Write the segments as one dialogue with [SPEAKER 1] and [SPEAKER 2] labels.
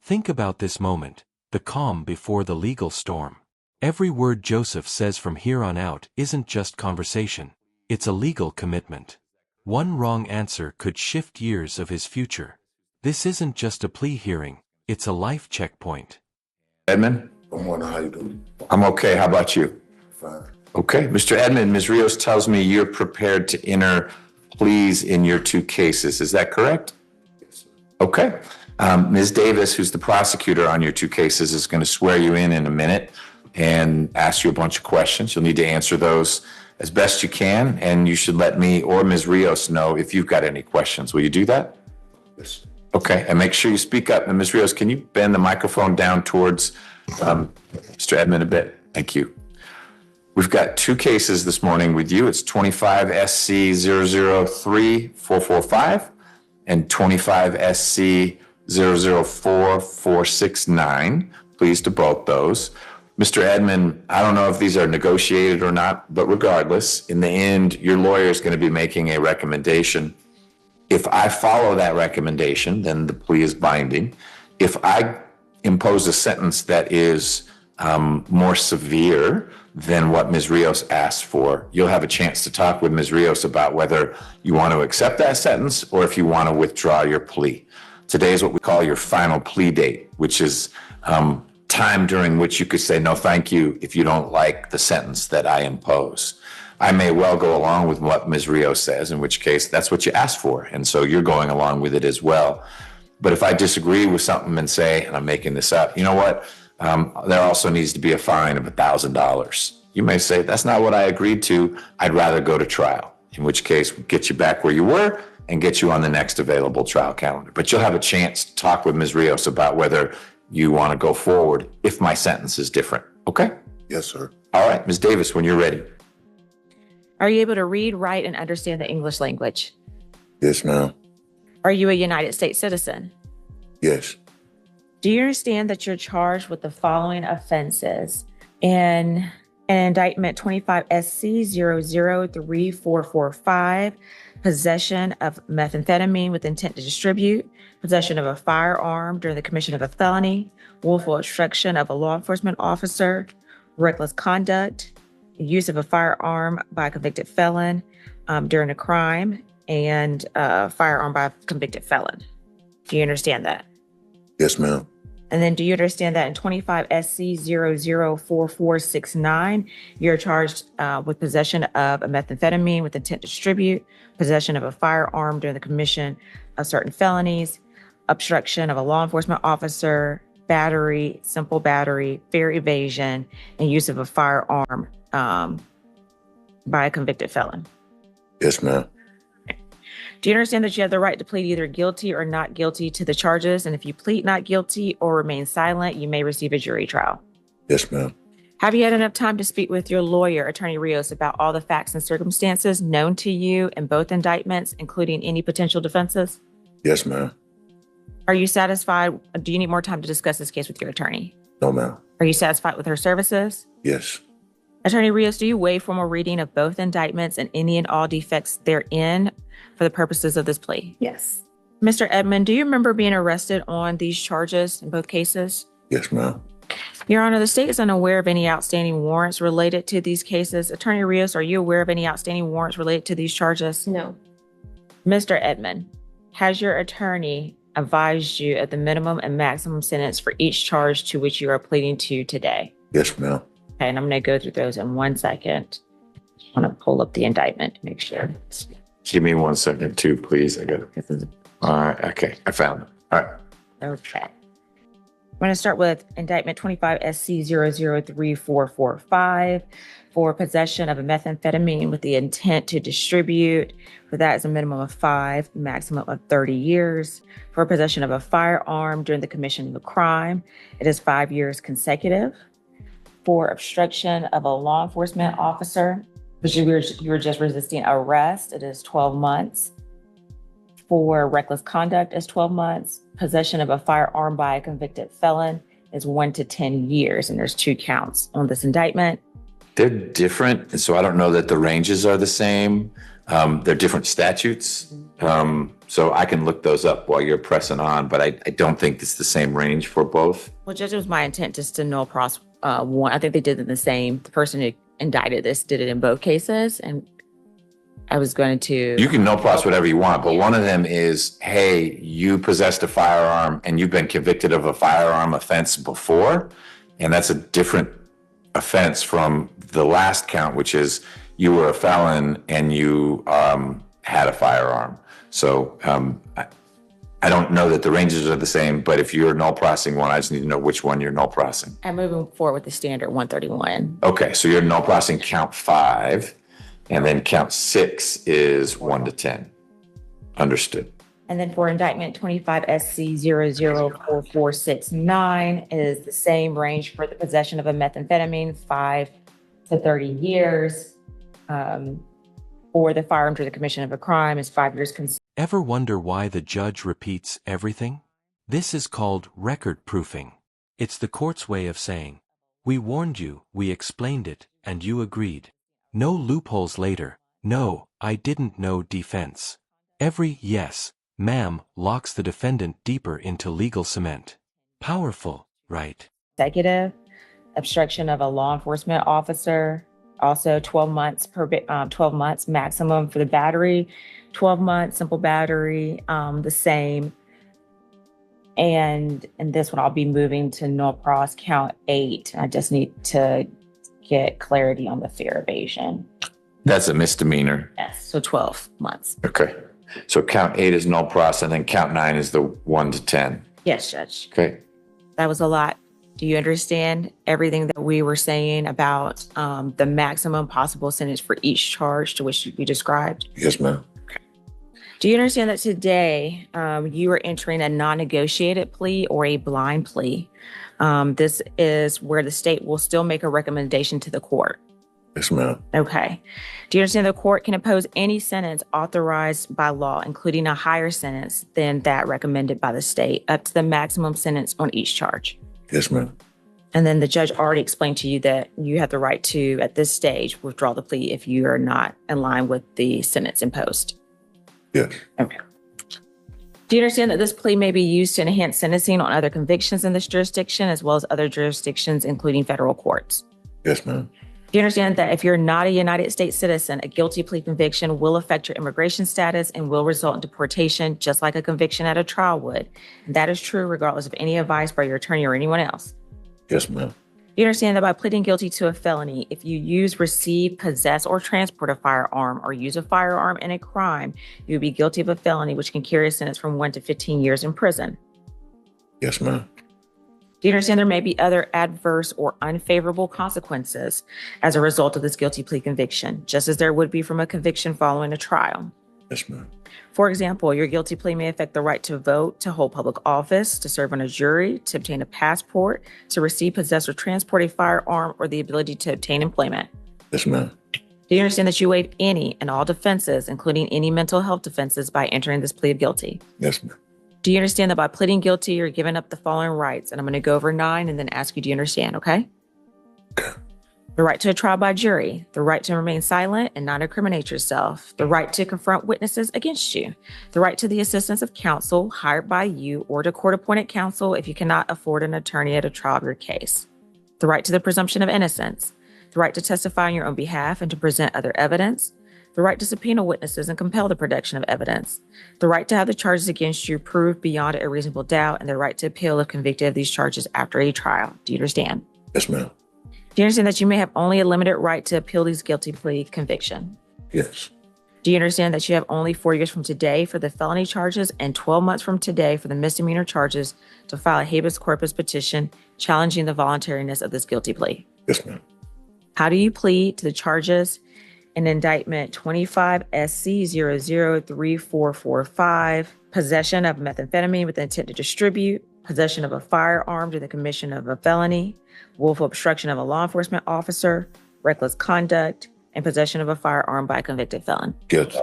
[SPEAKER 1] Think about this moment, the calm before the legal storm. Every word Joseph says from here on out isn't just conversation, it's a legal commitment. One wrong answer could shift years of his future. This isn't just a plea hearing, it's a life checkpoint.
[SPEAKER 2] Edmund?
[SPEAKER 3] I'm wondering how you doing.
[SPEAKER 2] I'm okay. How about you?
[SPEAKER 3] Fine.
[SPEAKER 2] Okay. Mr. Edmund, Ms. Rios tells me you're prepared to enter pleas in your two cases. Is that correct?
[SPEAKER 3] Yes, sir.
[SPEAKER 2] Okay. Ms. Davis, who's the prosecutor on your two cases, is going to swear you in a minute and ask you a bunch of questions. You'll need to answer those as best you can, and you should let me or Ms. Rios know if you've got any questions. Will you do that?
[SPEAKER 3] Yes.
[SPEAKER 2] Okay, and make sure you speak up. And Ms. Rios, can you bend the microphone down towards Mr. Edmund a bit? Thank you. We've got two cases this morning with you. It's 25 SC 003445 and 25 SC 004469. Pleased to both those. Mr. Edmund, I don't know if these are negotiated or not, but regardless, in the end, your lawyer is going to be making a recommendation. If I follow that recommendation, then the plea is binding. If I impose a sentence that is more severe than what Ms. Rios asked for, you'll have a chance to talk with Ms. Rios about whether you want to accept that sentence or if you want to withdraw your plea. Today is what we call your final plea date, which is time during which you could say no thank you if you don't like the sentence that I impose. I may well go along with what Ms. Rios says, in which case that's what you asked for, and so you're going along with it as well. But if I disagree with something and say, and I'm making this up, you know what, there also needs to be a fine of $1,000. You may say, that's not what I agreed to, I'd rather go to trial, in which case we'll get you back where you were and get you on the next available trial calendar. But you'll have a chance to talk with Ms. Rios about whether you want to go forward if my sentence is different, okay?
[SPEAKER 3] Yes, sir.
[SPEAKER 2] All right, Ms. Davis, when you're ready.
[SPEAKER 4] Are you able to read, write, and understand the English language?
[SPEAKER 3] Yes, ma'am.
[SPEAKER 4] Are you a United States citizen?
[SPEAKER 3] Yes.
[SPEAKER 4] Do you understand that you're charged with the following offenses? In indictment 25 SC 003445, possession of methamphetamine with intent to distribute, possession of a firearm during the commission of a felony, willful obstruction of a law enforcement officer, reckless conduct, use of a firearm by a convicted felon during a crime, and a firearm by a convicted felon. Do you understand that?
[SPEAKER 3] Yes, ma'am.
[SPEAKER 4] And then do you understand that in 25 SC 004469, you're charged with possession of a methamphetamine with intent to distribute, possession of a firearm during the commission of certain felonies, obstruction of a law enforcement officer, battery, simple battery, fare evasion, and use of a firearm by a convicted felon?
[SPEAKER 3] Yes, ma'am.
[SPEAKER 4] Do you understand that you have the right to plead either guilty or not guilty to the charges? And if you plead not guilty or remain silent, you may receive a jury trial.
[SPEAKER 3] Yes, ma'am.
[SPEAKER 4] Have you had enough time to speak with your lawyer, Attorney Rios, about all the facts and circumstances known to you in both indictments, including any potential defenses?
[SPEAKER 3] Yes, ma'am.
[SPEAKER 4] Are you satisfied? Do you need more time to discuss this case with your attorney?
[SPEAKER 3] No, ma'am.
[SPEAKER 4] Are you satisfied with her services?
[SPEAKER 3] Yes.
[SPEAKER 4] Attorney Rios, do you waive formal reading of both indictments and any and all defects therein for the purposes of this plea?
[SPEAKER 5] Yes.
[SPEAKER 4] Mr. Edmund, do you remember being arrested on these charges in both cases?
[SPEAKER 3] Yes, ma'am.
[SPEAKER 4] Your Honor, the state is unaware of any outstanding warrants related to these cases. Attorney Rios, are you aware of any outstanding warrants related to these charges?
[SPEAKER 5] No.
[SPEAKER 4] Mr. Edmund, has your attorney advised you of the minimum and maximum sentence for each charge to which you are pleading to today?
[SPEAKER 3] Yes, ma'am.
[SPEAKER 4] Okay, and I'm going to go through those in 1 second. I want to pull up the indictment to make sure.
[SPEAKER 2] Give me 1 second too, please. I got it.
[SPEAKER 4] This is
[SPEAKER 2] All right, okay, I found it. All right.
[SPEAKER 4] okay. I'm going to start with indictment 25 SC 003445 for possession of a methamphetamine with the intent to distribute. For that is a minimum of 5, maximum of 30 years. For possession of a firearm during the commission of a crime, it is 5 years consecutive. For obstruction of a law enforcement officer, because you were just resisting arrest, it is 12 months. For reckless conduct is 12 months. Possession of a firearm by a convicted felon is 1 to 10 years, and there's 2 counts on this indictment.
[SPEAKER 2] They're different, and so I don't know that the ranges are the same. They're different statutes. So I can look those up while you're pressing on, but I don't think it's the same range for both.
[SPEAKER 4] Well, Judge, it was my intent just to null pros one. I think they did it the same. The person who indicted this did it in both cases, and I was going to.
[SPEAKER 2] You can no pros whatever you want, but one of them is, hey, you possessed a firearm and you've been convicted of a firearm offense before. And that's a different offense from the last count, which is you were a felon and you had a firearm. So I don't know that the ranges are the same, but if you're null prosing one, I just need to know which one you're null prosing.
[SPEAKER 4] I'm moving forward with the standard 131.
[SPEAKER 2] Okay, so you're null prosing count 5. And then count 6 is 1 to 10. Understood.
[SPEAKER 4] And then for indictment 25 SC 004469 is the same range for the possession of a methamphetamine, 5 to 30 years. For the firearm to the commission of a crime is 5 years.
[SPEAKER 1] Ever wonder why the judge repeats everything? This is called record proofing. It's the court's way of saying, we warned you, we explained it, and you agreed. No loopholes later. No, I didn't know defense. Every yes, ma'am locks the defendant deeper into legal cement. Powerful, right?
[SPEAKER 4] Executive, obstruction of a law enforcement officer, also 12 months 12 months maximum for the battery, 12 months simple battery, the same. And in this one, I'll be moving to null pros count 8. I just need to get clarity on the fear evasion.
[SPEAKER 2] That's a misdemeanor.
[SPEAKER 4] Yes, so 12 months.
[SPEAKER 2] Okay. So count 8 is null pros, and then count 9 is the 1 to 10.
[SPEAKER 4] Yes, Judge.
[SPEAKER 2] Okay.
[SPEAKER 4] That was a lot. Do you understand everything that we were saying about the maximum possible sentence for each charge to which we described?
[SPEAKER 3] Yes, ma'am.
[SPEAKER 4] Do you understand that today you are entering a non-negotiated plea or a blind plea? This is where the state will still make a recommendation to the court.
[SPEAKER 3] Yes, ma'am.
[SPEAKER 4] Okay. Do you understand the court can impose any sentence authorized by law, including a higher sentence than that recommended by the state, up to the maximum sentence on each charge?
[SPEAKER 3] Yes, ma'am.
[SPEAKER 4] And then the judge already explained to you that you have the right to, at this stage, withdraw the plea if you are not in line with the sentence imposed.
[SPEAKER 3] Yes.
[SPEAKER 4] Okay. Do you understand that this plea may be used to enhance sentencing on other convictions in this jurisdiction, as well as other jurisdictions, including federal courts?
[SPEAKER 3] Yes, ma'am.
[SPEAKER 4] Do you understand that if you're not a United States citizen, a guilty plea conviction will affect your immigration status and will result in deportation, just like a conviction at a trial would? And that is true regardless of any advice by your attorney or anyone else.
[SPEAKER 3] Yes, ma'am.
[SPEAKER 4] You understand that by pleading guilty to a felony, if you use, receive, possess, or transport a firearm or use a firearm in a crime, you would be guilty of a felony, which can carry a sentence from 1 to 15 years in prison.
[SPEAKER 3] Yes, ma'am.
[SPEAKER 4] Do you understand there may be other adverse or unfavorable consequences as a result of this guilty plea conviction, just as there would be from a conviction following a trial?
[SPEAKER 3] Yes, ma'am.
[SPEAKER 4] For example, your guilty plea may affect the right to vote, to hold public office, to serve on a jury, to obtain a passport, to receive, possess, or transport a firearm, or the ability to obtain employment.
[SPEAKER 3] Yes, ma'am.
[SPEAKER 4] Do you understand that you waive any and all defenses, including any mental health defenses, by entering this plea of guilty?
[SPEAKER 3] Yes, ma'am.
[SPEAKER 4] Do you understand that by pleading guilty, you're giving up the following rights? And I'm going to go over 9 and then ask you, do you understand? Okay. The right to a trial by jury, the right to remain silent and not incriminate yourself, the right to confront witnesses against you, the right to the assistance of counsel hired by you or to court-appointed counsel if you cannot afford an attorney at a trial of your case, the right to the presumption of innocence, the right to testify on your own behalf and to present other evidence, the right to subpoena witnesses and compel the production of evidence, the right to have the charges against you proved beyond a reasonable doubt, and the right to appeal if convicted of these charges after a trial. Do you understand?
[SPEAKER 3] Yes, ma'am.
[SPEAKER 4] Do you understand that you may have only a limited right to appeal these guilty plea conviction?
[SPEAKER 3] Yes.
[SPEAKER 4] Do you understand that you have only 4 years from today for the felony charges and 12 months from today for the misdemeanor charges to file a habeas corpus petition challenging the voluntariness of this guilty plea?
[SPEAKER 3] Yes, ma'am.
[SPEAKER 4] How do you plead to the charges in indictment 25 SC 003445, possession of methamphetamine with the intent to distribute, possession of a firearm to the commission of a felony, willful obstruction of a law enforcement officer, reckless conduct, and possession of a firearm by a convicted felon?
[SPEAKER 3] Yes.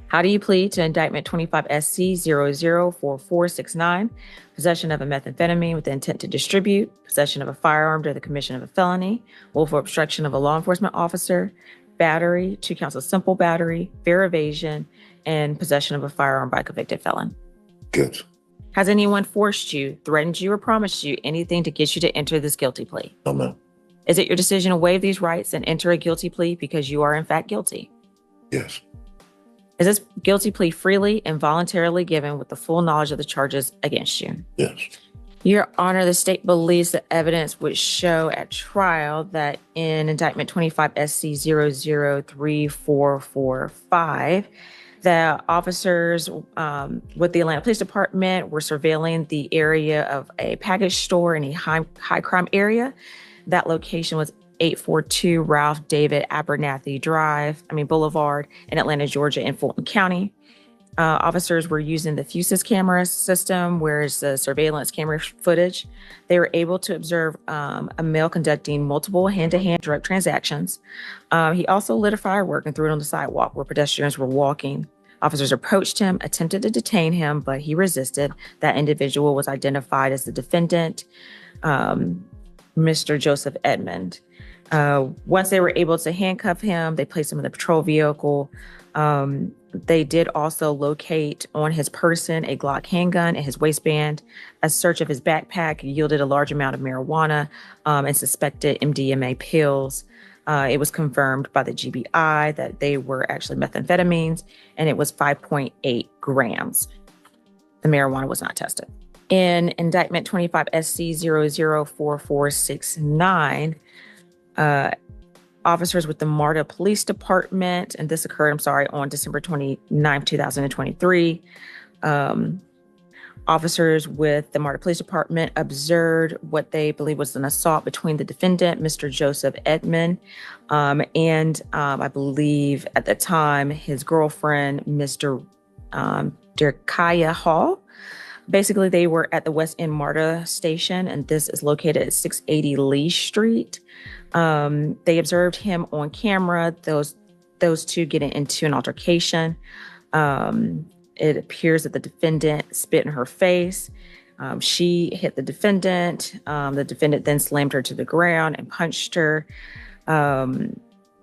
[SPEAKER 4] How do you plead to indictment 25 SC 004469, possession of a methamphetamine with the intent to distribute, possession of a firearm to the commission of a felony, willful obstruction of a law enforcement officer, battery, 2 counts of simple battery, fair evasion, and possession of a firearm by a convicted felon.
[SPEAKER 3] Guilty.
[SPEAKER 4] Has anyone forced you, threatened you, or promised you anything to get you to enter this guilty plea?
[SPEAKER 3] No, ma'am.
[SPEAKER 4] Is it your decision to waive these rights and enter a guilty plea because you are in fact guilty?
[SPEAKER 3] Yes.
[SPEAKER 4] Is this guilty plea freely and voluntarily given with the full knowledge of the charges against you?
[SPEAKER 3] Yes.
[SPEAKER 4] Your Honor, the state believes the evidence would show at trial that in indictment 25 SC 003445, the officers with the Atlanta Police Department were surveilling the area of a package store in a high crime area. That location was 842 Ralph David Abernathy Boulevard in Atlanta, Georgia, in Fulton County. Officers were using the Fusus camera system, whereas the surveillance camera footage. They were able to observe a male conducting multiple hand-to-hand drug transactions. He also lit a firework and threw it on the sidewalk where pedestrians were walking. Officers approached him, attempted to detain him, but he resisted. That individual was identified as the defendant, Mr. Joseph Edmund. Once they were able to handcuff him, they placed him in the patrol vehicle. They did also locate on his person a Glock handgun in his waistband. A search of his backpack yielded a large amount of marijuana and suspected MDMA pills. It was confirmed by the GBI that they were actually methamphetamines, and it was 5.8 grams. The marijuana was not tested. In indictment 25 SC 004469, officers with the MARTA Police Department, and this occurred, on December 29, 2023. Officers with the MARTA Police Department observed what they believe was an assault between the defendant, Mr. Joseph Edmund, and I believe at the time his girlfriend, Mr. Derkaya Hall. Basically, they were at the West End MARTA station, and this is located at 680 Lee Street. They observed him on camera, those two getting into an altercation. It appears that the defendant spit in her face. She hit the defendant. The defendant then slammed her to the ground and punched her.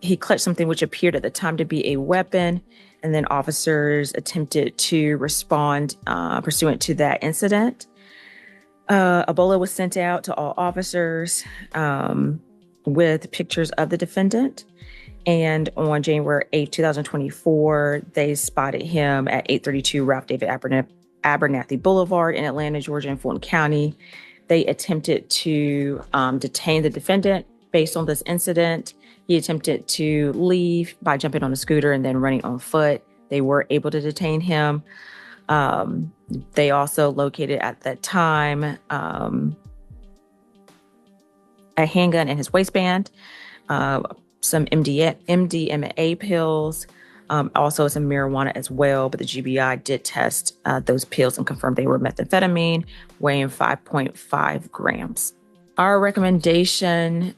[SPEAKER 4] He clutched something which appeared at the time to be a weapon, and then officers attempted to respond pursuant to that incident. Ebola was sent out to all officers with pictures of the defendant. And on January 8, 2024, they spotted him at 832 Ralph David Abernathy Boulevard in Atlanta, Georgia, in Fulton County. They attempted to detain the defendant based on this incident. He attempted to leave by jumping on a scooter and then running on foot. They were able to detain him. They also located at that time a handgun in his waistband, some MDMA pills, also some marijuana as well. But the GBI did test those pills and confirmed they were methamphetamine, weighing 5.5 grams. Our recommendation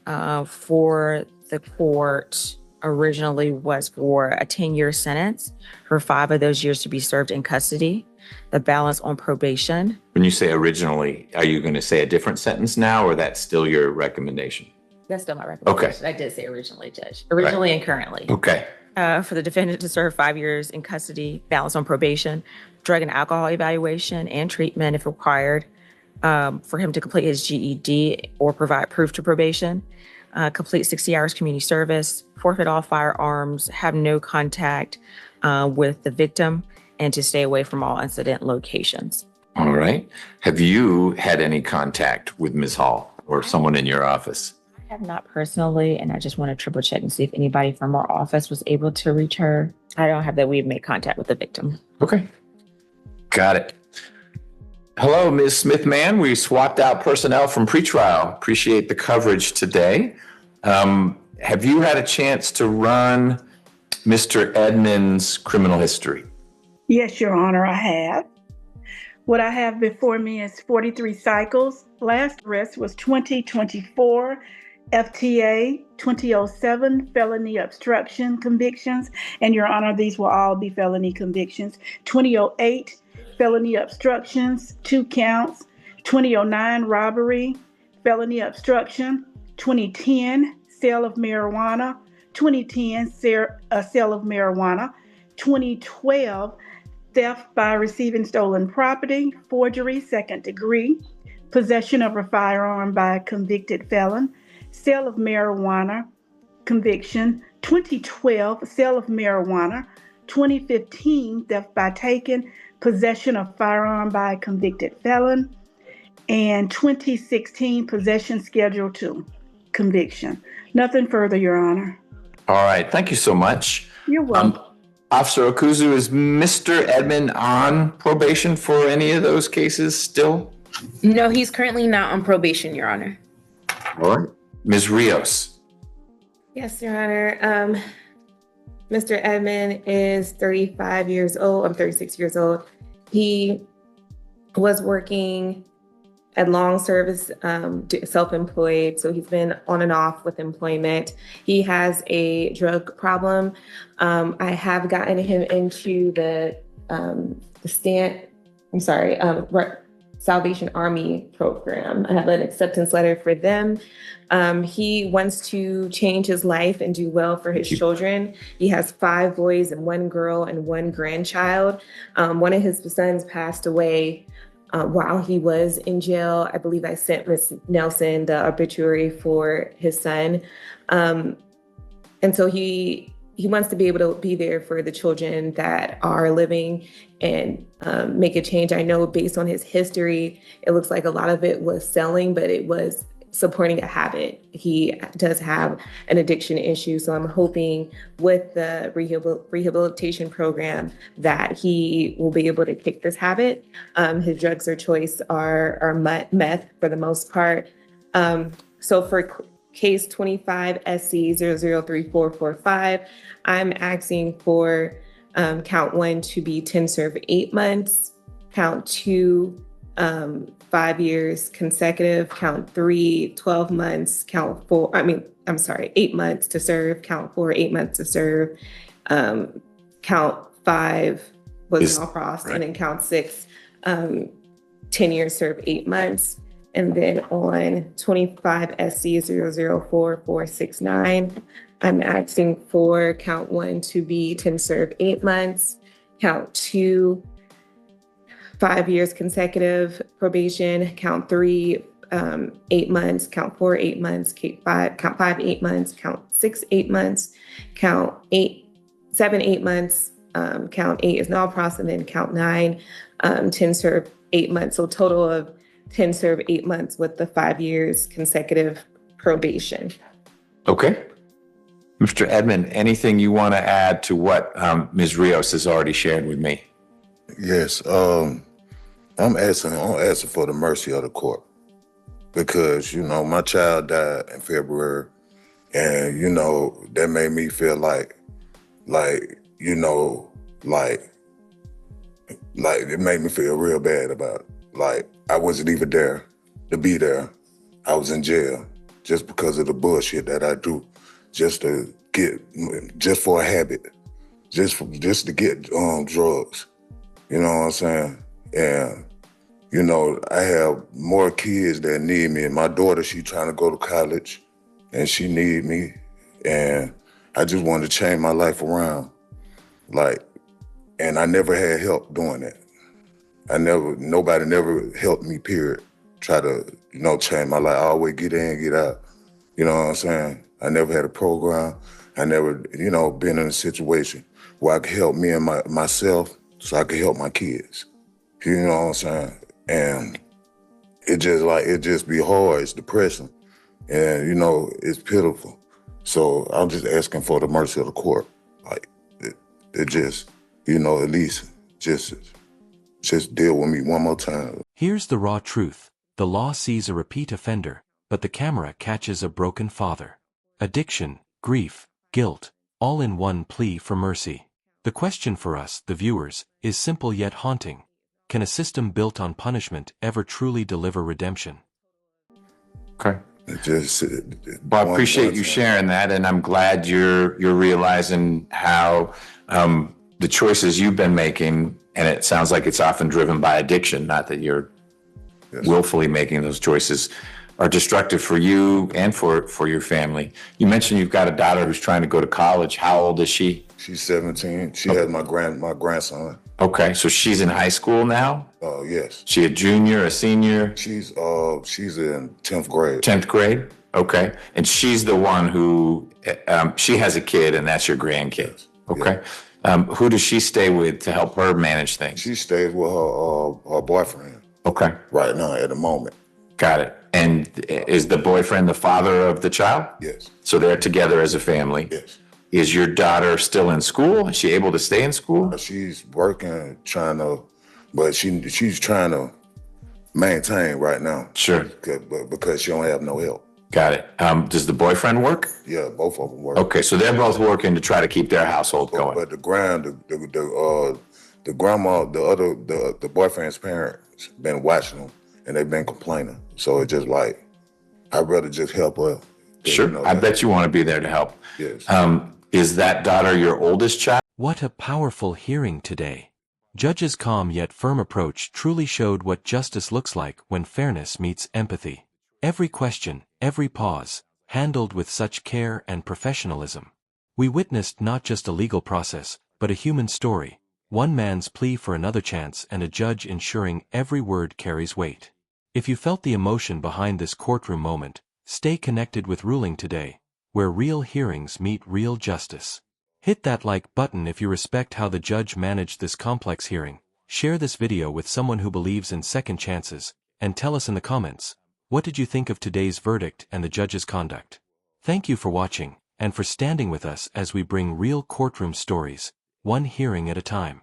[SPEAKER 4] for the court originally was for a 10-year sentence, for 5 of those years to be served in custody, the balance on probation.
[SPEAKER 2] When you say originally, are you going to say a different sentence now, or that's still your recommendation?
[SPEAKER 4] That's still my recommendation.
[SPEAKER 2] Okay.
[SPEAKER 4] I did say originally, Judge. Originally
[SPEAKER 2] Right.
[SPEAKER 4] And currently.
[SPEAKER 2] Okay.
[SPEAKER 4] For the defendant to serve 5 years in custody, balance on probation, drug and alcohol evaluation and treatment if required, for him to complete his GED or provide proof to probation, complete 60 hours community service, forfeit all firearms, have no contact with the victim, and to stay away from all incident locations.
[SPEAKER 2] All right. Have you had any contact with Ms. Hall or someone in your office?
[SPEAKER 4] I have not personally, and I just want to triple check and see if anybody from our office was able to reach her. I don't have that we've made contact with the victim.
[SPEAKER 2] Okay. Got it. Hello, Ms. Smith-Mann. We swapped out personnel from pretrial. Appreciate the coverage today. Have you had a chance to run Mr. Edmund's criminal history?
[SPEAKER 5] Yes, Your Honor, I have. What I have before me is 43 cycles. Last arrest was 2024 FTA 2007 felony obstruction convictions. And Your Honor, these will all be felony convictions. 2008 felony obstructions, 2 counts. 2009 robbery, felony obstruction. 2010 sale of marijuana. 2010, sale of marijuana. 2012, theft by receiving stolen property, forgery, second degree, possession of a firearm by a convicted felon, sale of marijuana, conviction. 2012, sale of marijuana. 2015, theft by taking, possession of firearm by a convicted felon. And 2016, possession schedule 2, conviction. Nothing further, Your Honor.
[SPEAKER 2] All right. Thank you so much.
[SPEAKER 5] You're welcome.
[SPEAKER 2] Officer Okuzu, is Mr. Edmund on probation for any of those cases still?
[SPEAKER 6] No, he's currently not on probation, Your Honor.
[SPEAKER 2] All right. Ms. Rios.
[SPEAKER 7] Yes, Your Honor. Mr. Edmund is 35 years old. I'm 36 years old. He was working at long service, self-employed. So he's been on and off with employment. He has a drug problem. I have gotten him into the Salvation Army program. I have an acceptance letter for them. He wants to change his life and do well for his children. He has 5 boys and 1 girl and 1 grandchild. One of his sons passed away while he was in jail. I believe I sent Ms. Nelson the obituary for his son. And so he wants to be able to be there for the children that are living and make a change. I know based on his history, it looks like a lot of it was selling, but it was supporting a habit. He does have an addiction issue. So I'm hoping with the rehabilitation program that he will be able to kick this habit. His drugs of choice are meth for the most part. So for case 25 SC 003445, I'm asking for count 1 to be 10 serve 8 months, count 2 5 years consecutive, count 3 12 months, count 4 8 months to serve, count 4 8 months to serve, count 5 was all crossed, right. And then count 6 10 years serve 8 months. And then on 25 SC 004469, I'm asking for count 1 to be 10 serve 8 months, count 2 5 years consecutive probation, count 3 8 months, count 4 8 months, count 5 8 months, count 6 8 months, count 7 8 months, count 8 is now processed, and then count 9 10 serve 8 months. So total of 10 serve 8 months with the 5 years consecutive probation.
[SPEAKER 2] Okay. Mr. Edmund, anything you want to add to what Ms. Rios has already shared with me?
[SPEAKER 3] Yes. I'm asking for the mercy of the court because, my child died in February, and, that made me feel like it made me feel real bad about it. Like I wasn't even there to be there. I was in jail just because of the bullshit that I do, just for a habit, just to get drugs. You know what I'm saying? And, I have more kids that need me. And my daughter, she trying to go to college and she need me. And I just wanted to change my life around. And I never had help doing that. Nobody never helped me, period. Try to, change my life. I always get in, get out. You know what I'm saying? I never had a program. I never, been in a situation where I could help me and myself so I could help my kids. You know what I'm saying? And it just be hard. It's depressing. And, it's pitiful. So I'm just asking for the mercy of the court. It just, at least just deal with me one more time.
[SPEAKER 1] Here's the raw truth. The law sees a repeat offender, but the camera catches a broken father. Addiction, grief, guilt, all in one plea for mercy. The question for us, the viewers, is simple yet haunting. Can a system built on punishment ever truly deliver redemption?
[SPEAKER 2] Okay. Well, I appreciate you sharing that, and I'm glad you're realizing how the choices you've been making, and it sounds like it's often driven by addiction, not that you're
[SPEAKER 3] Yes.
[SPEAKER 2] willfully making those choices are destructive for you and for your family. You mentioned you've got a daughter who's trying to go to college. How old is she?
[SPEAKER 3] She's 17. She has my grandson.
[SPEAKER 2] Okay, so she's in high school now?
[SPEAKER 3] Yes.
[SPEAKER 2] She a junior, a senior?
[SPEAKER 3] She's in 10th grade.
[SPEAKER 2] 10th grade? Okay. And she's the one who, she has a kid and that's your grandkid. Okay. Who does she stay with to help her manage things?
[SPEAKER 3] She stays with her boyfriend.
[SPEAKER 2] Okay.
[SPEAKER 3] Right now at the moment.
[SPEAKER 2] Got it. And is the boyfriend the father of the child?
[SPEAKER 3] Yes.
[SPEAKER 2] So they're together as a family?
[SPEAKER 3] Yes.
[SPEAKER 2] Is your daughter still in school? Is she able to stay in school?
[SPEAKER 3] She's working, but she's trying to maintain right now.
[SPEAKER 2] Sure.
[SPEAKER 3] Because she don't have no help.
[SPEAKER 2] Got it. Does the boyfriend work?
[SPEAKER 3] Yeah, both of them work.
[SPEAKER 2] Okay, so they're both working to try to keep their household going.
[SPEAKER 3] But the grandma, the boyfriend's parents been watching them and they've been complaining. So it's just like, I'd rather just help her.
[SPEAKER 2] Sure, I bet you want to be there to help.
[SPEAKER 3] Yes.
[SPEAKER 2] Is that daughter your oldest child?
[SPEAKER 1] What a powerful hearing today. Judge's calm yet firm approach truly showed what justice looks like when fairness meets empathy. Every question, every pause, handled with such care and professionalism. We witnessed not just a legal process, but a human story, one man's plea for another chance and a judge ensuring every word carries weight. If you felt the emotion behind this courtroom moment, stay connected with Ruling Today, where real hearings meet real justice. Hit that like button if you respect how the judge managed this complex hearing, share this video with someone who believes in second chances, and tell us in the comments, what did you think of today's verdict and the judge's conduct? Thank you for watching, and for standing with us as we bring real courtroom stories, one hearing at a time.